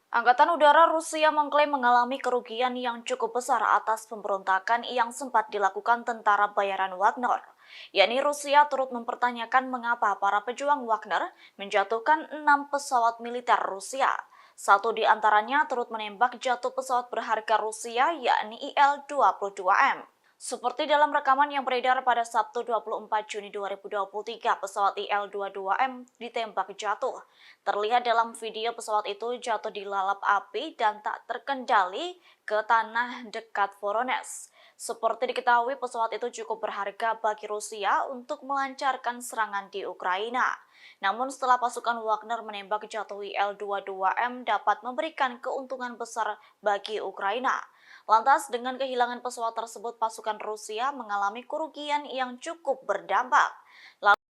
Angkatan Udara Rusia mengklaim mengalami kerugian yang cukup besar atas pemberontakan yang sempat dilakukan tentara bayaran Wagner. Yakni Rusia turut mempertanyakan mengapa para pejuang Wagner menjatuhkan 6 pesawat militer Rusia. Satu di antaranya turut menembak jatuh pesawat berharga Rusia yakni IL-22M. Seperti dalam rekaman yang beredar pada Sabtu 24 Juni 2023, pesawat IL-22M ditembak jatuh. Terlihat dalam video pesawat itu jatuh di lalap api dan tak terkendali ke tanah dekat Voronezh. Seperti diketahui, pesawat itu cukup berharga bagi Rusia untuk melancarkan serangan di Ukraina. Namun setelah pasukan Wagner menembak jatuh IL-22M dapat memberikan keuntungan besar bagi Ukraina. Lantas, dengan kehilangan pesawat tersebut, pasukan Rusia mengalami kerugian yang cukup berdampak.